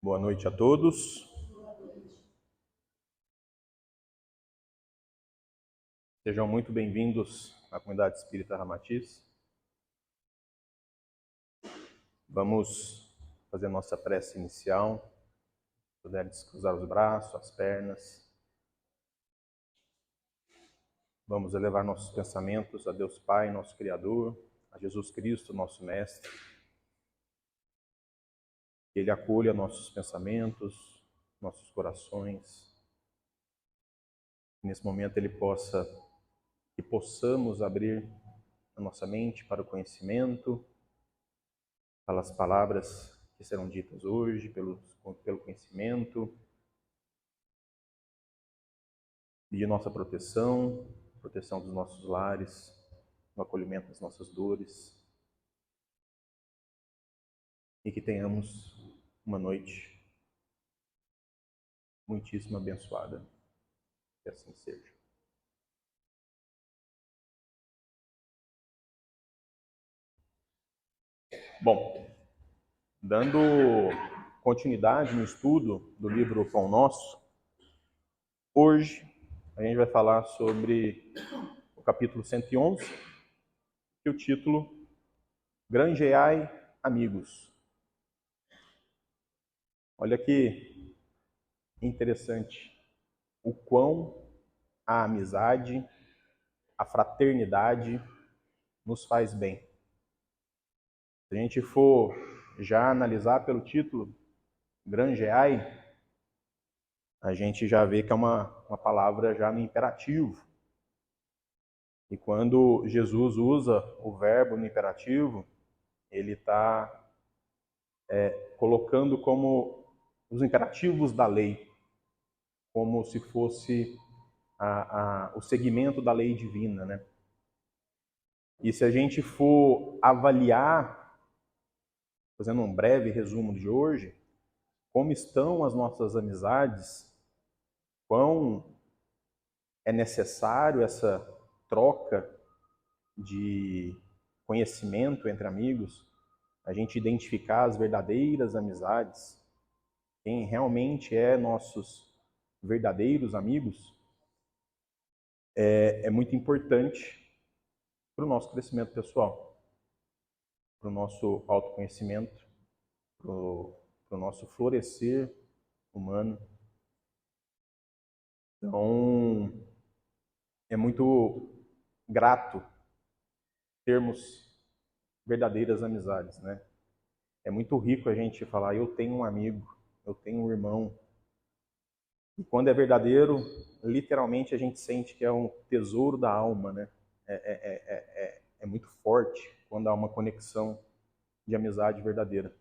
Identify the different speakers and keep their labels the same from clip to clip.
Speaker 1: Boa noite a todos. Sejam muito bem-vindos à Comunidade Espírita Ramatiz. Vamos fazer nossa prece inicial. Puder descruzar os braços, as pernas. Vamos elevar nossos pensamentos a Deus Pai, nosso Criador, a Jesus Cristo, nosso Mestre. Que Ele acolha nossos pensamentos, nossos corações. Que nesse momento que possamos abrir a nossa mente para o conhecimento, pelas palavras que serão ditas hoje, pelo conhecimento, e de nossa proteção dos nossos lares, no acolhimento das nossas dores, e que tenhamos uma noite muitíssimo abençoada. Que assim seja. Bom, dando continuidade no estudo do livro Pão Nosso, hoje a gente vai falar sobre o capítulo 111, e o título Granjeai Amigos. Olha que interessante o quão a amizade, a fraternidade nos faz bem. Se a gente for já analisar pelo título, Granjeai, a gente já vê que é uma palavra já no imperativo. E quando Jesus usa o verbo no imperativo, ele está colocando como os imperativos da lei, como se fosse o segmento da lei divina, né? E se a gente for avaliar, fazendo um breve resumo de hoje, como estão as nossas amizades, quão é necessário essa troca de conhecimento entre amigos, a gente identificar as verdadeiras amizades, quem realmente é nossos verdadeiros amigos, é muito importante para o nosso crescimento pessoal, para o nosso autoconhecimento, para o nosso florescer humano. Então, é muito grato termos verdadeiras amizades, né? É muito rico a gente falar, eu tenho um amigo, eu tenho um irmão. E quando é verdadeiro, literalmente a gente sente que é um tesouro da alma, né? É muito forte quando há uma conexão de amizade verdadeira.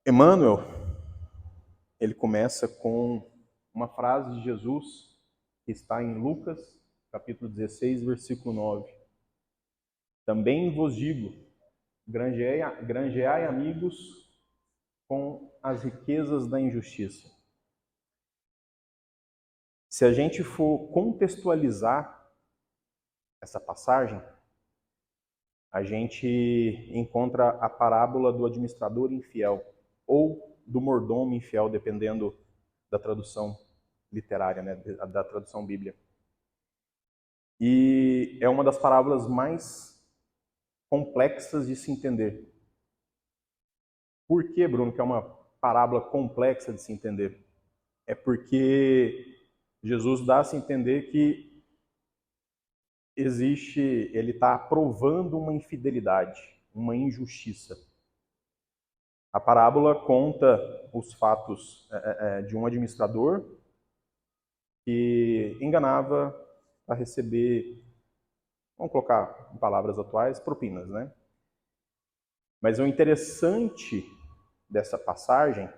Speaker 1: Emmanuel, ele começa com uma frase de Jesus que está em Lucas, capítulo 16, versículo 9. Também vos digo, granjeai amigos com as riquezas da injustiça. Se a gente for contextualizar essa passagem, a gente encontra a parábola do administrador infiel ou do mordomo infiel, dependendo da tradução literária, né, da tradução bíblica. E é uma das parábolas mais complexas de se entender. Por que, Bruno, que é uma parábola complexa de se entender? É porque Jesus dá a se entender que ele está aprovando uma infidelidade, uma injustiça. A parábola conta os fatos de um administrador que enganava para receber, vamos colocar em palavras atuais, propinas, né? Mas o interessante dessa passagem,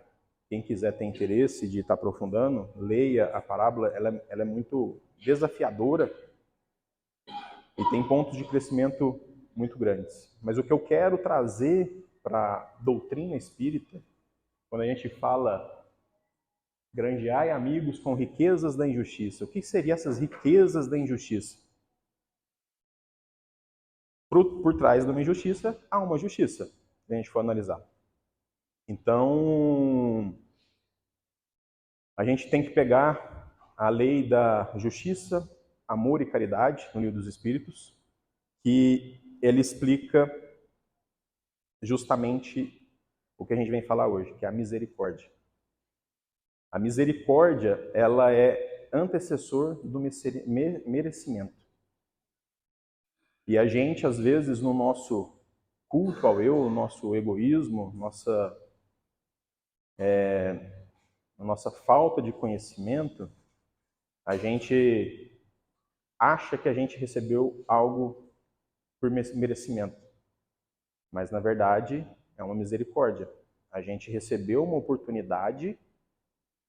Speaker 1: quem quiser ter interesse de estar aprofundando, leia a parábola, ela é muito desafiadora e tem pontos de crescimento muito grandes. Mas o que eu quero trazer para a doutrina espírita, quando a gente fala granjeai amigos com riquezas da injustiça, o que seriam essas riquezas da injustiça? por trás de uma injustiça, há uma justiça, se a gente for analisar. Então, a gente tem que pegar a lei da justiça, amor e caridade, no Livro dos Espíritos, que ele explica justamente o que a gente vem falar hoje, que é a misericórdia. A misericórdia, ela é antecessor do merecimento. E a gente, às vezes, no nosso culto ao eu, nosso egoísmo, nossa falta de conhecimento, a gente acha que a gente recebeu algo por merecimento. Mas, na verdade, é uma misericórdia. A gente recebeu uma oportunidade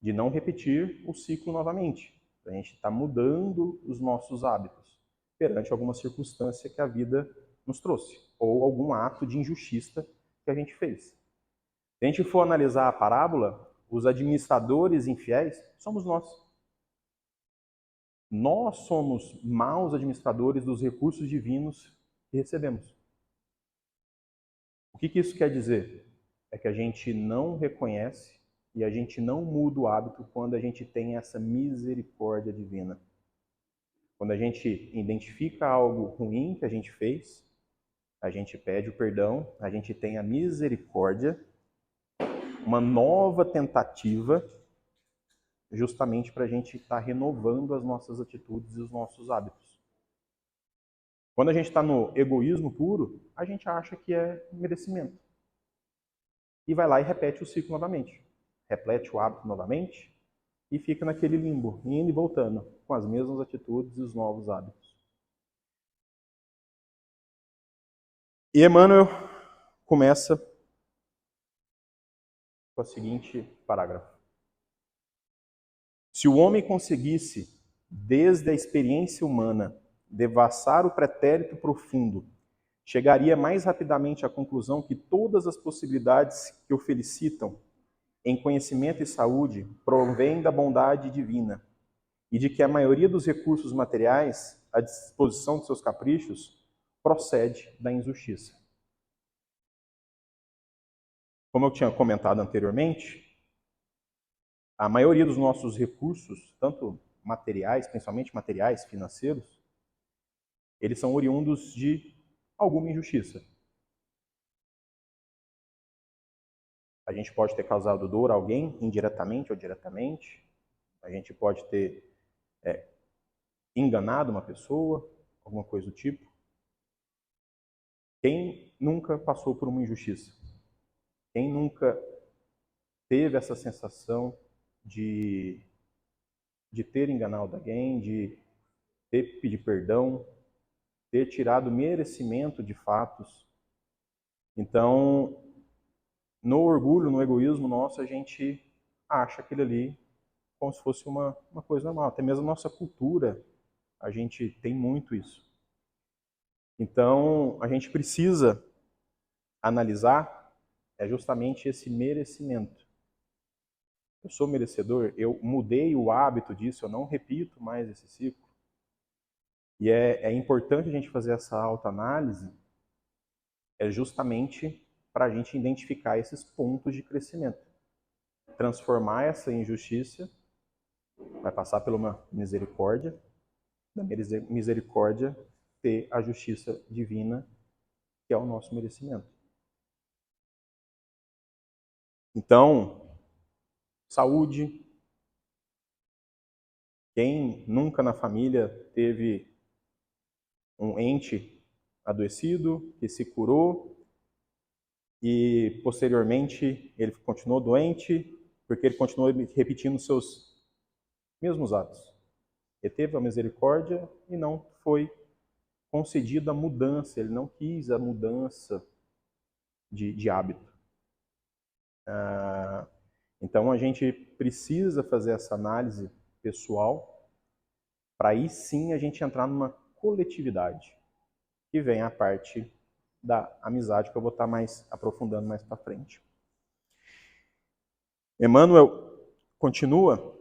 Speaker 1: de não repetir o ciclo novamente. A gente está mudando os nossos hábitos perante alguma circunstância que a vida nos trouxe, ou algum ato de injustiça que a gente fez. Se a gente for analisar a parábola, os administradores infiéis somos nós. Nós somos maus administradores dos recursos divinos que recebemos. O que isso quer dizer? É que a gente não reconhece e a gente não muda o hábito quando a gente tem essa misericórdia divina. Quando a gente identifica algo ruim que a gente fez, a gente pede o perdão, a gente tem a misericórdia, uma nova tentativa, justamente para a gente estar renovando as nossas atitudes e os nossos hábitos. Quando a gente está no egoísmo puro, a gente acha que é merecimento. E vai lá e repete o ciclo novamente. Repete o hábito novamente e fica naquele limbo, indo e voltando, com as mesmas atitudes e os novos hábitos. E Emmanuel começa com o seguinte parágrafo. Se o homem conseguisse, desde a experiência humana, devassar o pretérito profundo, chegaria mais rapidamente à conclusão que todas as possibilidades que o felicitam em conhecimento e saúde provém da bondade divina e de que a maioria dos recursos materiais à disposição de seus caprichos procede da injustiça. Como eu tinha comentado anteriormente, a maioria dos nossos recursos, tanto materiais, principalmente materiais, financeiros, eles são oriundos de alguma injustiça. A gente pode ter causado dor a alguém, indiretamente ou diretamente. A gente pode ter enganado uma pessoa, alguma coisa do tipo. Quem nunca passou por uma injustiça? Quem nunca teve essa sensação de ter enganado alguém, de ter pedido perdão, ter tirado merecimento de fatos? Então, no orgulho, no egoísmo nosso, a gente acha aquilo ali como se fosse uma coisa normal. Até mesmo a nossa cultura, a gente tem muito isso. Então, a gente precisa analisar justamente esse merecimento. Eu sou merecedor, eu mudei o hábito disso, eu não repito mais esse ciclo. E é importante a gente fazer essa autoanálise, justamente para a gente identificar esses pontos de crescimento. Transformar essa injustiça, vai passar por uma misericórdia, da misericórdia ter a justiça divina, que é o nosso merecimento. Então, saúde. Quem nunca na família teve um ente adoecido, que se curou, e posteriormente ele continuou doente, porque ele continuou repetindo seus mesmos atos. Ele teve a misericórdia e não foi concedida a mudança, ele não quis a mudança de hábito. Então a gente precisa fazer essa análise pessoal para aí sim a gente entrar numa coletividade, que vem a parte da amizade que eu vou estar mais aprofundando mais para frente. Emmanuel continua: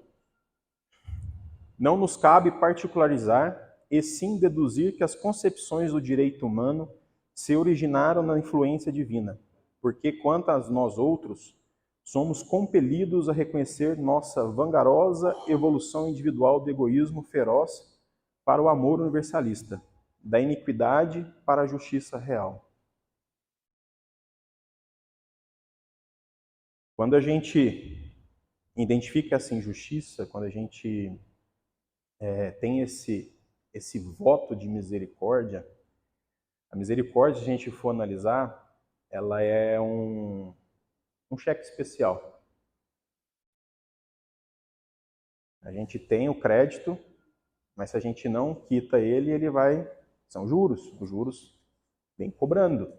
Speaker 1: não nos cabe particularizar e sim deduzir que as concepções do direito humano se originaram na influência divina, porque quanto a nós outros, somos compelidos a reconhecer nossa vagarosa evolução individual do egoísmo feroz para o amor universalista, da iniquidade para a justiça real. Quando a gente identifica essa injustiça, quando a gente tem esse voto de misericórdia, a misericórdia, se a gente for analisar, ela é um cheque especial. A gente tem o crédito, mas se a gente não quita ele, ele vai... São juros, os juros vêm cobrando.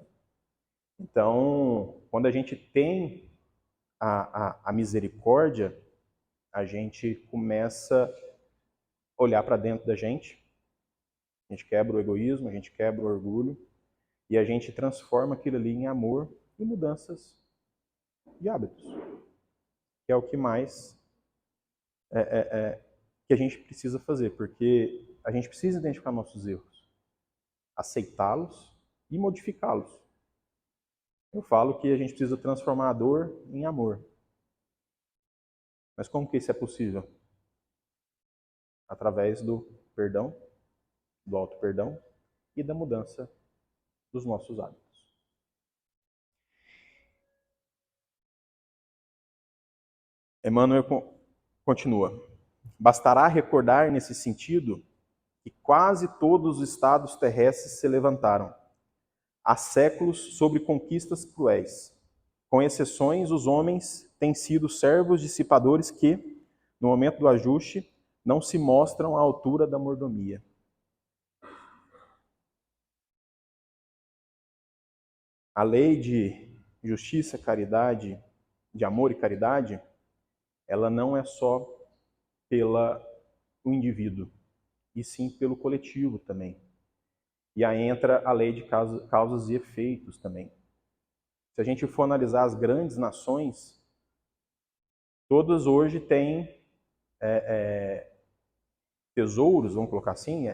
Speaker 1: Então, quando a gente tem a misericórdia, a gente começa a olhar para dentro da gente, a gente quebra o egoísmo, a gente quebra o orgulho, e a gente transforma aquilo ali em amor e mudanças de hábitos, que é o que mais que a gente precisa fazer, porque a gente precisa identificar nossos erros, aceitá-los e modificá-los. Eu falo que a gente precisa transformar a dor em amor. Mas como que isso é possível? Através do perdão, do auto-perdão e da mudança dos nossos hábitos. Emmanuel continua. Bastará recordar nesse sentido que quase todos os estados terrestres se levantaram, há séculos, sobre conquistas cruéis. Com exceções, os homens têm sido servos dissipadores que, no momento do ajuste, não se mostram à altura da mordomia. A lei de justiça, caridade, de amor e caridade, ela não é só pelo indivíduo, e sim pelo coletivo também. E aí entra a lei de causas e efeitos também. Se a gente for analisar as grandes nações, todas hoje têm tesouros, vamos colocar assim,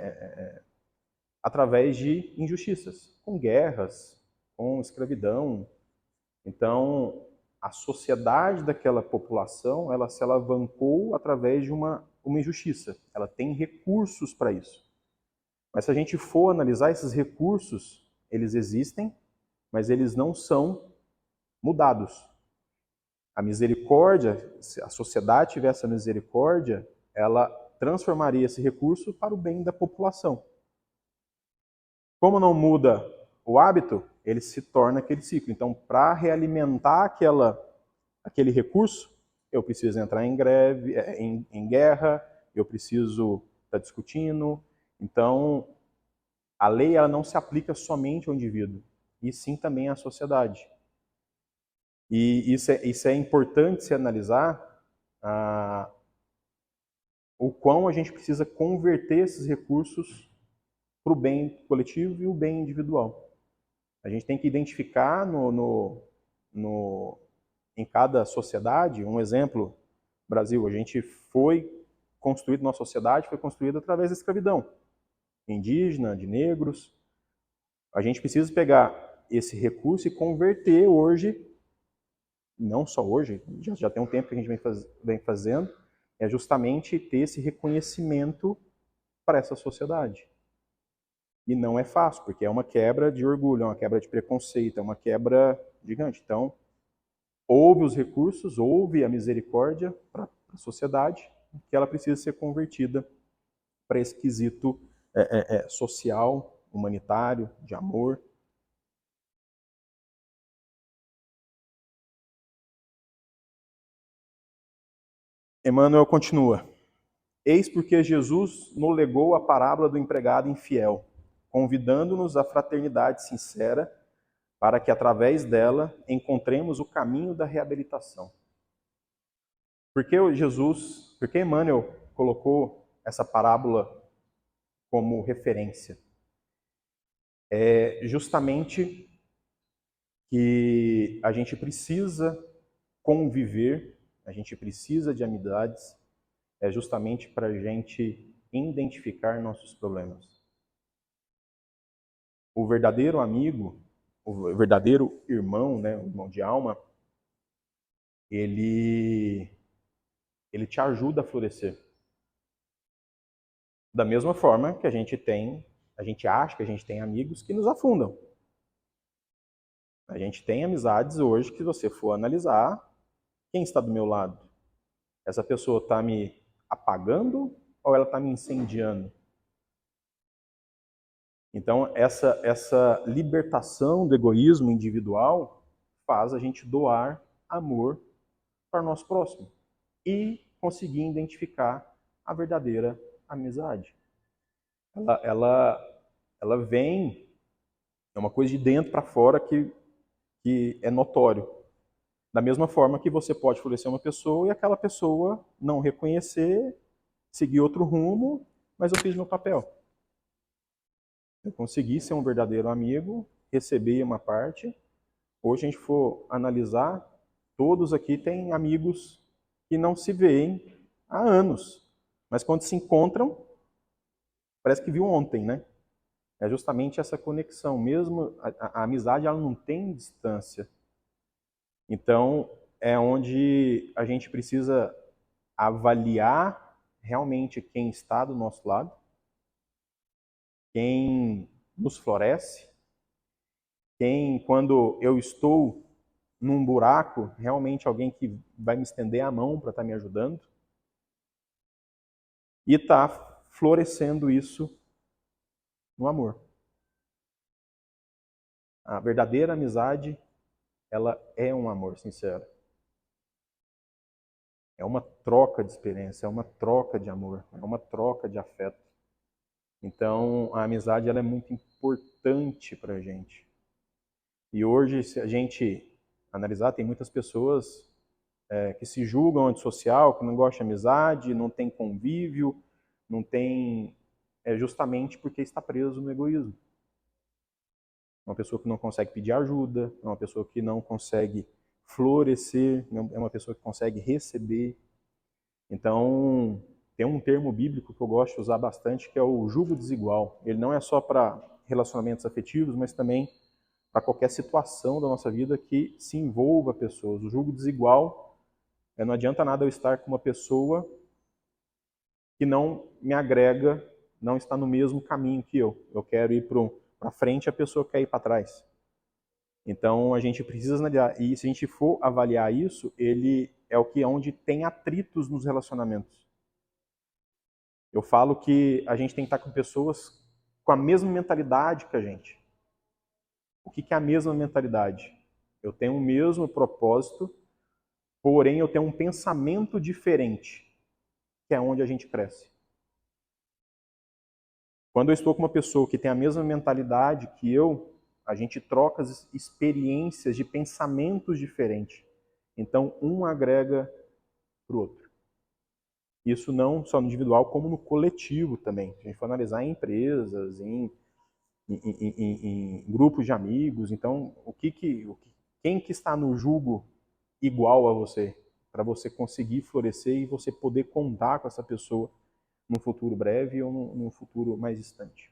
Speaker 1: através de injustiças, com guerras, com escravidão. Então, a sociedade daquela população, ela se alavancou através de uma injustiça. Ela tem recursos para isso. Mas se a gente for analisar esses recursos, eles existem, mas eles não são mudados. A misericórdia, se a sociedade tivesse a misericórdia, ela transformaria esse recurso para o bem da população. Como não muda o hábito, ele se torna aquele ciclo. Então, para realimentar aquele recurso, eu preciso entrar em greve, em guerra, eu preciso estar discutindo. Então, a lei ela não se aplica somente ao indivíduo, e sim também à sociedade. E isso é importante se analisar o quão a gente precisa converter esses recursos para o bem coletivo e o bem individual. A gente tem que identificar em cada sociedade, um exemplo, Brasil, a gente foi construído, nossa sociedade foi construída através da escravidão, indígena, de negros. A gente precisa pegar esse recurso e converter hoje, não só hoje, já tem um tempo que a gente vem fazendo, é justamente ter esse reconhecimento para essa sociedade. E não é fácil, porque é uma quebra de orgulho, é uma quebra de preconceito, é uma quebra gigante. Então, houve os recursos, houve a misericórdia para a sociedade, que ela precisa ser convertida para esse quesito social, humanitário, de amor. Emmanuel continua. Eis porque Jesus nos legou a parábola do empregado infiel, convidando-nos à fraternidade sincera, para que através dela encontremos o caminho da reabilitação. Por que Emmanuel colocou essa parábola como referência? É justamente que a gente precisa conviver, a gente precisa de amizades, é justamente para a gente identificar nossos problemas. O verdadeiro amigo, o verdadeiro irmão, né, o irmão de alma, ele te ajuda a florescer. Da mesma forma que a gente acha que a gente tem amigos que nos afundam. A gente tem amizades hoje que, se você for analisar, quem está do meu lado? Essa pessoa está me apagando ou ela está me incendiando? Então, essa libertação do egoísmo individual faz a gente doar amor para o nosso próximo e conseguir identificar a verdadeira amizade. Ela vem, é uma coisa de dentro para fora que é notório. Da mesma forma que você pode florescer uma pessoa e aquela pessoa não reconhecer, seguir outro rumo, mas eu fiz meu papel. Eu consegui ser um verdadeiro amigo, recebi uma parte. Hoje a gente for analisar, todos aqui têm amigos que não se veem há anos, mas quando se encontram, parece que viu ontem, né? É justamente essa conexão. Mesmo a amizade, ela não tem distância. Então, é onde a gente precisa avaliar realmente quem está do nosso lado, quem nos floresce, quem, quando eu estou num buraco, realmente alguém que vai me estender a mão para estar me ajudando, e está florescendo isso no amor. A verdadeira amizade, ela é um amor sincero. É uma troca de experiência, é uma troca de amor, é uma troca de afeto. Então, a amizade, ela é muito importante para a gente. E hoje, se a gente analisar, tem muitas pessoas que se julgam antissocial, que não gostam de amizade, não tem convívio, não tem... É justamente porque está preso no egoísmo. Uma pessoa que não consegue pedir ajuda, é uma pessoa que não consegue florescer, é uma pessoa que consegue receber. Então, tem um termo bíblico que eu gosto de usar bastante, que é o jugo desigual. Ele não é só para relacionamentos afetivos, mas também para qualquer situação da nossa vida que se envolva pessoas. O jugo desigual, não adianta nada eu estar com uma pessoa que não me agrega, não está no mesmo caminho que eu. Eu quero ir para frente, a pessoa quer ir para trás. Então a gente precisa analisar, e se a gente for avaliar isso, ele é o que onde tem atritos nos relacionamentos. Eu falo que a gente tem que estar com pessoas com a mesma mentalidade que a gente. O que é a mesma mentalidade? Eu tenho o mesmo propósito, porém eu tenho um pensamento diferente, que é onde a gente cresce. Quando eu estou com uma pessoa que tem a mesma mentalidade que eu, a gente troca as experiências de pensamentos diferentes. Então, um agrega para o outro. Isso não só no individual, como no coletivo também. Se a gente for analisar em empresas, em grupos de amigos. Então, quem que está no jugo igual a você? Para você conseguir florescer e você poder contar com essa pessoa num futuro breve ou num futuro mais distante.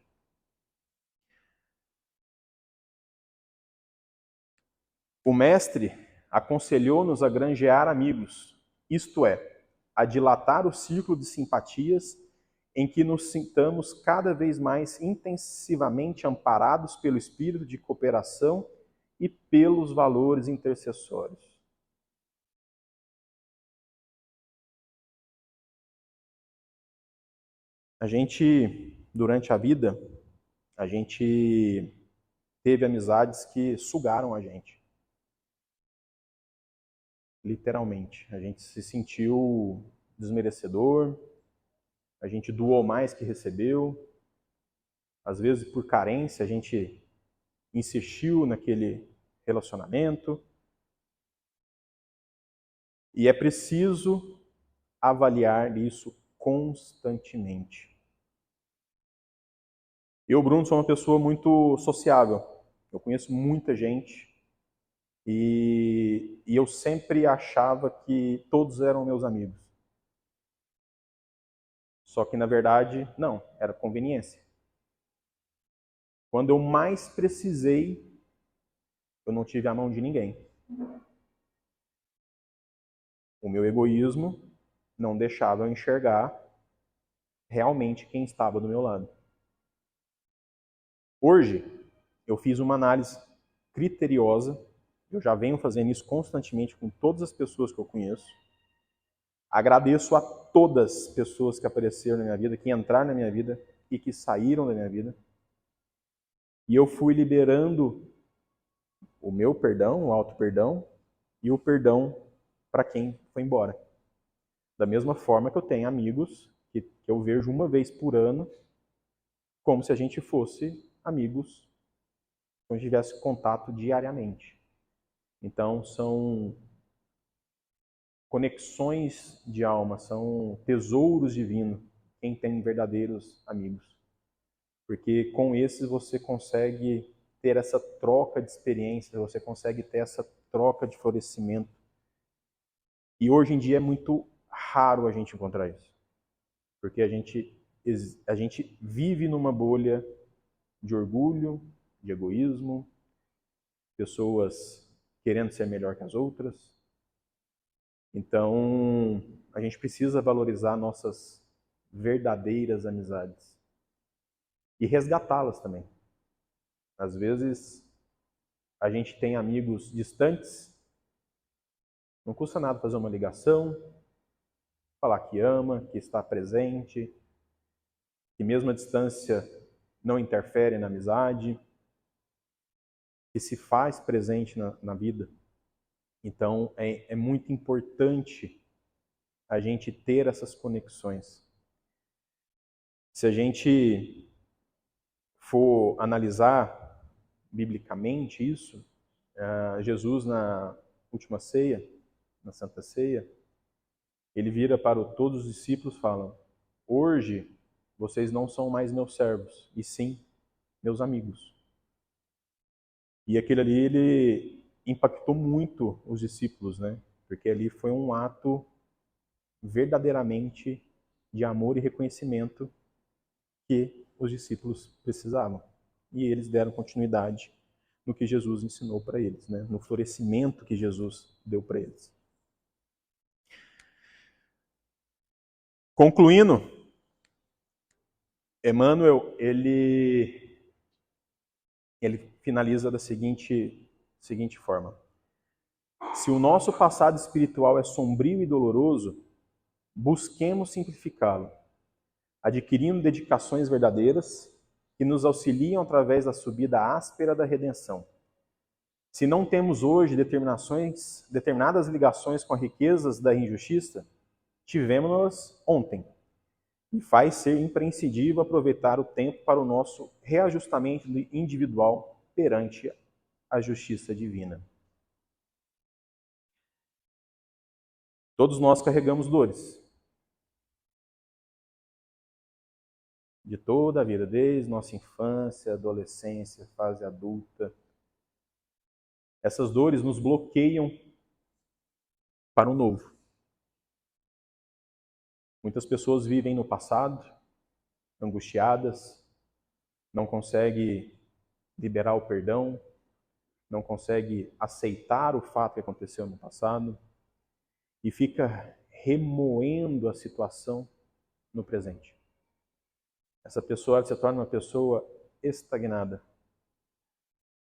Speaker 1: O mestre aconselhou-nos a granjear amigos, isto é, a dilatar o círculo de simpatias em que nos sintamos cada vez mais intensivamente amparados pelo espírito de cooperação e pelos valores intercessórios. A gente, durante a vida, a gente teve amizades que sugaram a gente. Literalmente. A gente se sentiu desmerecedor, a gente doou mais que recebeu. Às vezes, por carência, a gente insistiu naquele relacionamento. E é preciso avaliar isso constantemente. Eu, Bruno, sou uma pessoa muito sociável. Eu conheço muita gente e eu sempre achava que todos eram meus amigos. Só que, na verdade, não, era conveniência. Quando eu mais precisei, eu não tive a mão de ninguém. O meu egoísmo não deixava eu enxergar realmente quem estava do meu lado. Hoje, eu fiz uma análise criteriosa, eu já venho fazendo isso constantemente com todas as pessoas que eu conheço. Agradeço a todas as pessoas que apareceram na minha vida, que entraram na minha vida e que saíram da minha vida. E eu fui liberando o meu perdão, o auto-perdão, e o perdão para quem foi embora. Da mesma forma que eu tenho amigos que eu vejo uma vez por ano, como se a gente fosse amigos, como se tivesse contato diariamente. Então, são conexões de alma, são tesouros divinos, quem tem verdadeiros amigos. Porque com esses você consegue ter essa troca de experiências, você consegue ter essa troca de florescimento. E hoje em dia é muito raro a gente encontrar isso. Porque a gente vive numa bolha de orgulho, de egoísmo, pessoas querendo ser melhor que as outras. Então, a gente precisa valorizar nossas verdadeiras amizades e resgatá-las também. Às vezes, a gente tem amigos distantes, não custa nada fazer uma ligação, falar que ama, que está presente, que mesmo a distância não interfere na amizade, que se faz presente na vida. Então, é muito importante a gente ter essas conexões. Se a gente for analisar biblicamente isso, Jesus na última ceia, na Santa Ceia, ele vira para todos os discípulos e fala: hoje vocês não são mais meus servos, e sim meus amigos. E aquele ali, ele impactou muito os discípulos, né? Porque ali foi um ato verdadeiramente de amor e reconhecimento que os discípulos precisavam. E eles deram continuidade no que Jesus ensinou para eles, né? No florescimento que Jesus deu para eles. Concluindo, Emmanuel, ele finaliza da seguinte forma: se o nosso passado espiritual é sombrio e doloroso, busquemos simplificá-lo, adquirindo dedicações verdadeiras que nos auxiliam através da subida áspera da redenção. Se não temos hoje determinadas ligações com as riquezas da injustiça, tivemos-las ontem. E faz ser imprescindível aproveitar o tempo para o nosso reajustamento individual perante a justiça divina. Todos nós carregamos dores. De toda a vida, desde nossa infância, adolescência, fase adulta. Essas dores nos bloqueiam para o novo. Muitas pessoas vivem no passado, angustiadas, não conseguem liberar o perdão, não conseguem aceitar o fato que aconteceu no passado e fica remoendo a situação no presente. Essa pessoa se torna uma pessoa estagnada.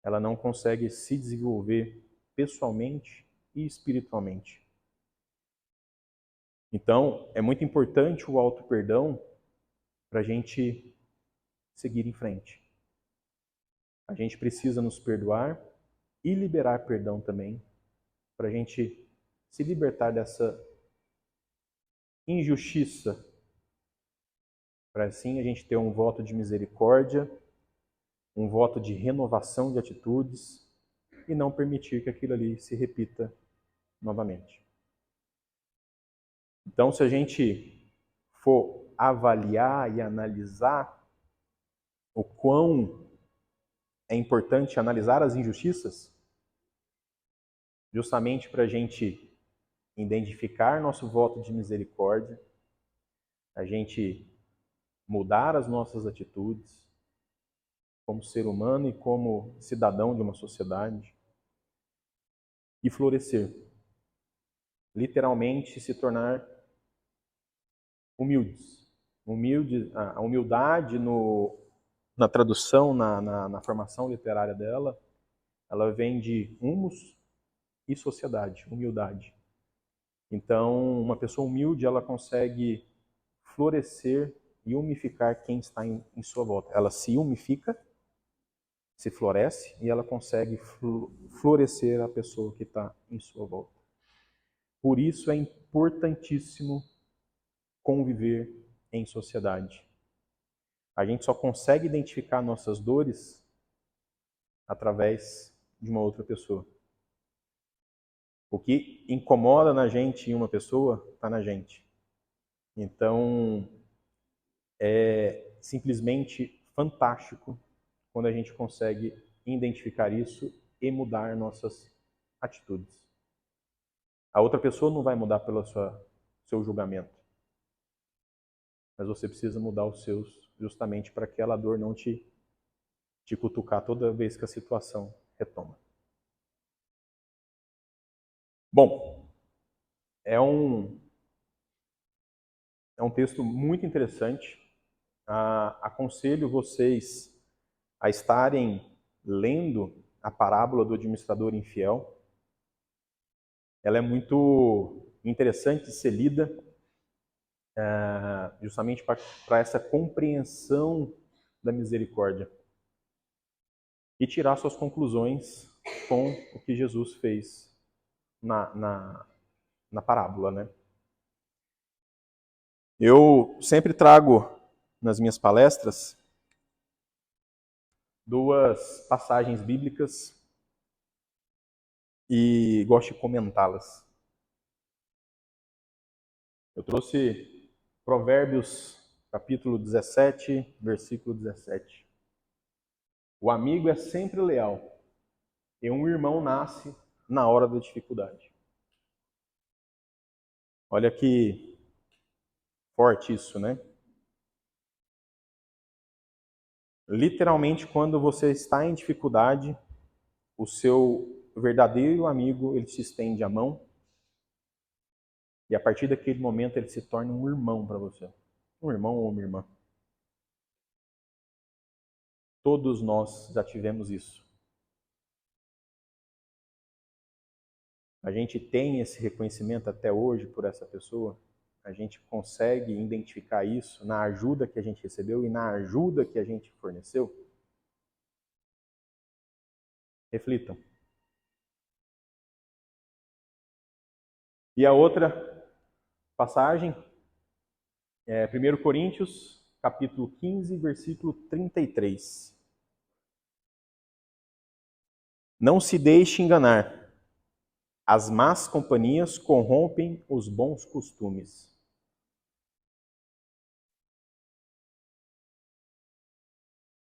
Speaker 1: Ela não consegue se desenvolver pessoalmente e espiritualmente. Então, é muito importante o auto-perdão para a gente seguir em frente. A gente precisa nos perdoar e liberar perdão também, para a gente se libertar dessa injustiça, para assim a gente ter um voto de misericórdia, um voto de renovação de atitudes e não permitir que aquilo ali se repita novamente. Então, se a gente for avaliar e analisar o quão é importante analisar as injustiças, justamente para a gente identificar nosso voto de misericórdia, a gente mudar as nossas atitudes, como ser humano e como cidadão de uma sociedade, e florescer. Literalmente se tornar humildes. A humildade na tradução, na formação literária dela, ela vem de humus e sociedade, humildade. Então, uma pessoa humilde, ela consegue florescer e umificar quem está em sua volta. Ela se umifica, se floresce e ela consegue florescer a pessoa que está em sua volta. Por isso é importantíssimo conviver em sociedade. A gente só consegue identificar nossas dores através de uma outra pessoa. O que incomoda na gente em uma pessoa, está na gente. Então, é simplesmente fantástico quando a gente consegue identificar isso e mudar nossas atitudes. A outra pessoa não vai mudar pelo seu julgamento, mas você precisa mudar os seus justamente para que aquela dor não te cutucar toda vez que a situação retoma. Bom, é um texto muito interessante. Aconselho vocês a estarem lendo a parábola do administrador infiel. Ela é muito interessante de ser lida, justamente para essa compreensão da misericórdia e tirar suas conclusões com o que Jesus fez na parábola, né? Eu sempre trago nas minhas palestras duas passagens bíblicas e gosto de comentá-las. Eu trouxe Provérbios, capítulo 17, versículo 17. O amigo é sempre leal, e um irmão nasce na hora da dificuldade. Olha que forte isso, né? Literalmente, quando você está em dificuldade, o seu verdadeiro amigo, ele te estende a mão, e a partir daquele momento ele se torna um irmão para você. Um irmão ou uma irmã. Todos nós já tivemos isso. A gente tem esse reconhecimento até hoje por essa pessoa. A gente consegue identificar isso na ajuda que a gente recebeu e na ajuda que a gente forneceu. Reflitam. E a outra passagem é 1 Coríntios, capítulo 15, versículo 33. Não se deixe enganar. As más companhias corrompem os bons costumes.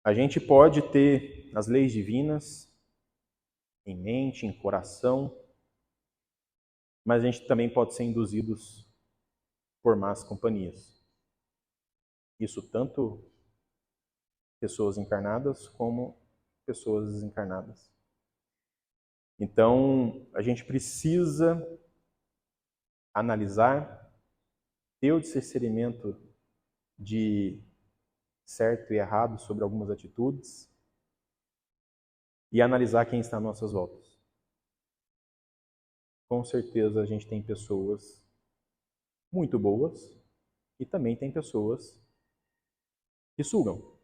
Speaker 1: A gente pode ter as leis divinas em mente, em coração, mas a gente também pode ser induzidos por más companhias. Isso tanto pessoas encarnadas como pessoas desencarnadas. Então, a gente precisa analisar, ter o discernimento de certo e errado sobre algumas atitudes e analisar quem está às nossas voltas. Com certeza a gente tem pessoas muito boas e também tem pessoas que sugam.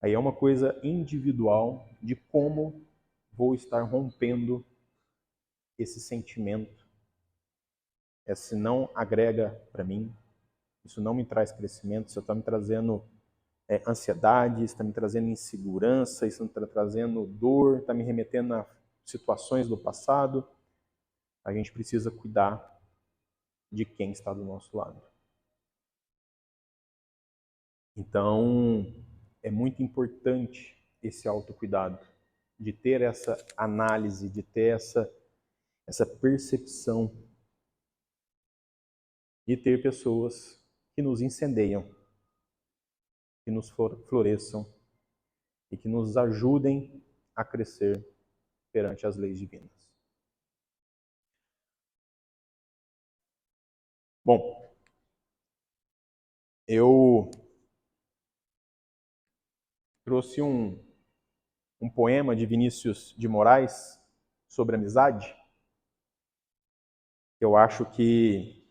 Speaker 1: Aí é uma coisa individual de como vou estar rompendo esse sentimento. Se não agrega para mim, isso não me traz crescimento, isso está me trazendo ansiedade, isso está me trazendo insegurança, isso está trazendo dor, está me remetendo a situações do passado. A gente precisa cuidar de quem está do nosso lado. Então, é muito importante esse autocuidado, de ter essa análise, de ter essa percepção de ter pessoas que nos incendeiam. que nos floresçam e que nos ajudem a crescer perante as leis divinas. Bom, eu trouxe um poema de Vinícius de Moraes sobre amizade, que eu acho que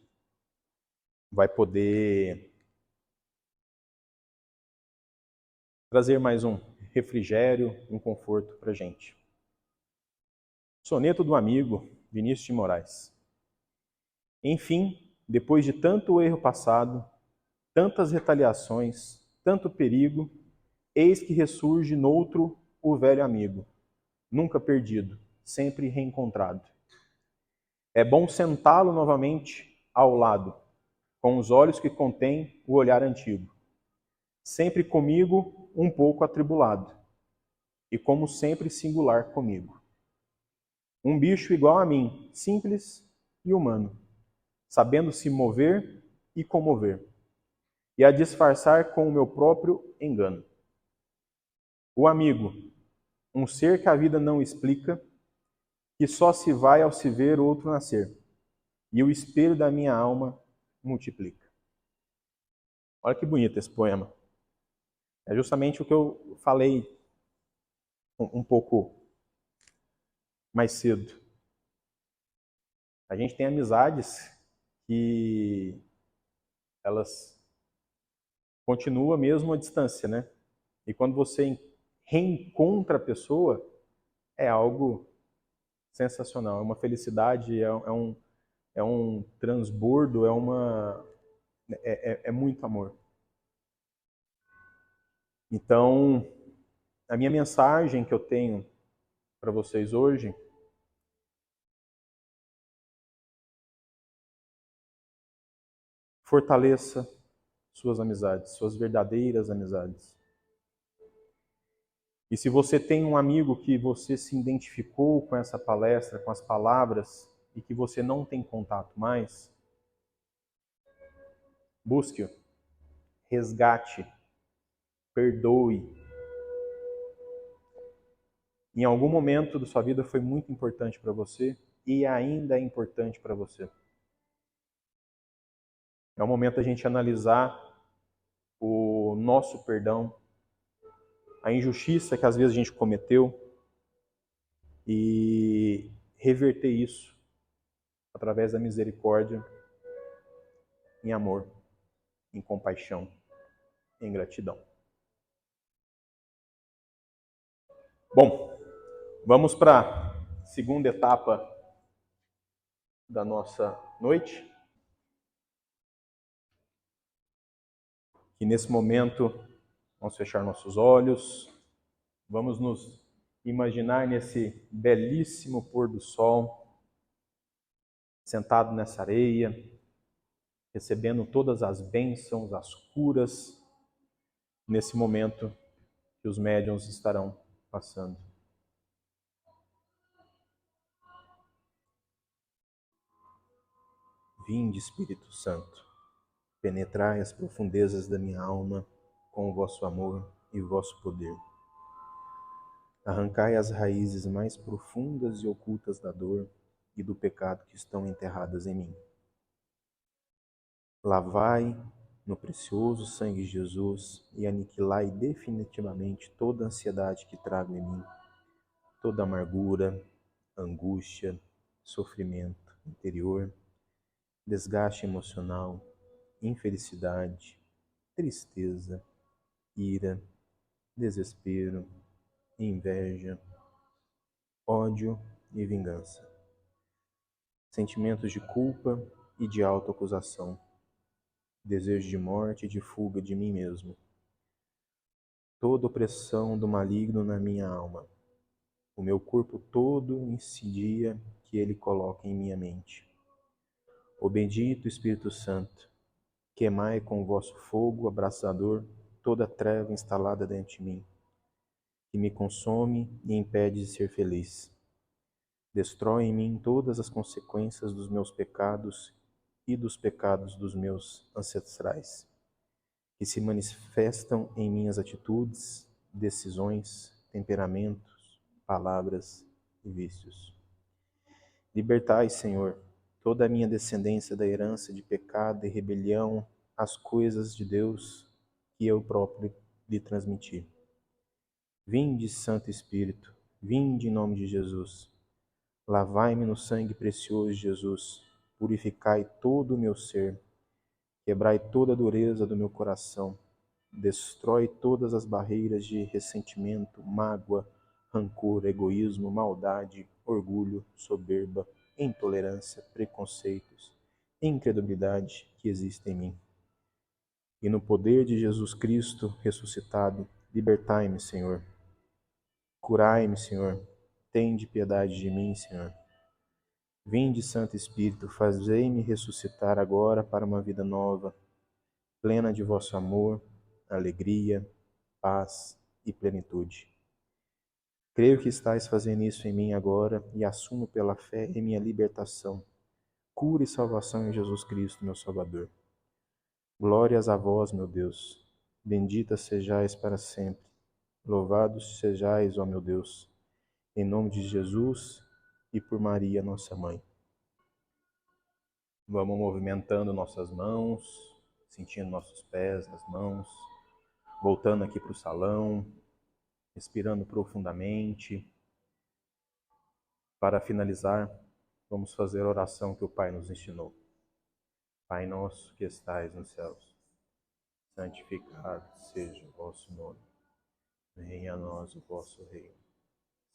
Speaker 1: vai poder trazer mais um refrigério, um conforto para a gente. Soneto do amigo Vinícius de Moraes. Enfim, depois de tanto erro passado, tantas retaliações, tanto perigo, eis que ressurge noutro o velho amigo, nunca perdido, sempre reencontrado. É bom sentá-lo novamente ao lado, com os olhos que contêm o olhar antigo. Sempre comigo um pouco atribulado, e como sempre singular comigo. Um bicho igual a mim, simples e humano, sabendo se mover e comover, e a disfarçar com o meu próprio engano. O amigo, um ser que a vida não explica, que só se vai ao se ver outro nascer, e o espelho da minha alma multiplica. Olha que bonito esse poema. É justamente o que eu falei um pouco mais cedo. A gente tem amizades que elas continuam mesmo à distância, né? E quando você reencontra a pessoa, é algo sensacional, é uma felicidade, é um transbordo, é muito amor. Então, a minha mensagem que eu tenho para vocês hoje fortaleça suas amizades, suas verdadeiras amizades. E se você tem um amigo que você se identificou com essa palestra, com as palavras, e que você não tem contato mais, busque-o, resgate, perdoe. Em algum momento da sua vida foi muito importante para você e ainda é importante para você. É o momento da gente analisar o nosso perdão, a injustiça que às vezes a gente cometeu e reverter isso através da misericórdia em amor, em compaixão, em gratidão. Bom, vamos para a segunda etapa da nossa noite. E nesse momento, vamos fechar nossos olhos, vamos nos imaginar nesse belíssimo pôr do sol, sentado nessa areia, recebendo todas as bênçãos, as curas, nesse momento que os médiuns estarão passando. Vinde, Espírito Santo, penetrai as profundezas da minha alma com o vosso amor e o vosso poder. Arrancai as raízes mais profundas e ocultas da dor e do pecado que estão enterradas em mim. Lavai no precioso sangue de Jesus e aniquilai definitivamente toda a ansiedade que trago em mim, toda amargura, angústia, sofrimento interior, desgaste emocional, infelicidade, tristeza, ira, desespero, inveja, ódio e vingança. Sentimentos de culpa e de autoacusação, desejo de morte e de fuga de mim mesmo. Toda opressão do maligno na minha alma, o meu corpo todo incidia que ele coloca em minha mente. O bendito Espírito Santo, queimai com o vosso fogo abrasador toda a treva instalada dentro de mim, que me consome e impede de ser feliz. Destrói em mim todas as consequências dos meus pecados e dos pecados dos meus ancestrais. que se manifestam em minhas atitudes, decisões, temperamentos, palavras e vícios. Libertai, Senhor, toda a minha descendência da herança de pecado e rebelião às coisas de Deus que eu próprio lhe transmiti. Vinde, Santo Espírito, vinde em nome de Jesus. Lavai-me no sangue precioso de Jesus, purificai todo o meu ser, quebrai toda a dureza do meu coração, destrói todas as barreiras de ressentimento, mágoa, rancor, egoísmo, maldade, orgulho, soberba, intolerância, preconceitos, incredulidade que existem em mim. E no poder de Jesus Cristo ressuscitado, libertai-me, Senhor. Curai-me, Senhor. Tende piedade de mim, Senhor. Vinde, Santo Espírito, fazei-me ressuscitar agora para uma vida nova, plena de vosso amor, alegria, paz e plenitude. Creio que estáis fazendo isso em mim agora e assumo pela fé em minha libertação, cura e salvação em Jesus Cristo, meu Salvador. Glórias a vós, meu Deus. Bendita sejais para sempre. Louvados sejais, ó meu Deus, em nome de Jesus e por Maria, nossa mãe. Vamos movimentando nossas mãos, sentindo nossos pés nas mãos, voltando aqui para o salão, respirando profundamente. Para finalizar, vamos fazer a oração que o Pai nos ensinou. Pai nosso que estais nos céus, santificado seja o vosso nome. Venha a nós o vosso reino.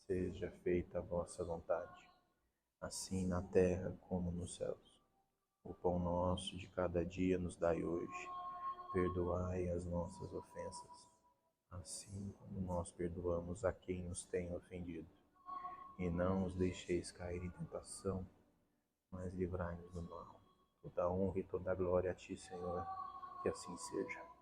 Speaker 1: Seja feita a vossa vontade, assim na terra como nos céus. O pão nosso de cada dia nos dai hoje. Perdoai as nossas ofensas, assim como nós perdoamos a quem nos tem ofendido. E não os deixeis cair em tentação, mas livrai-nos do mal. Toda honra e toda glória a ti, Senhor, que assim seja.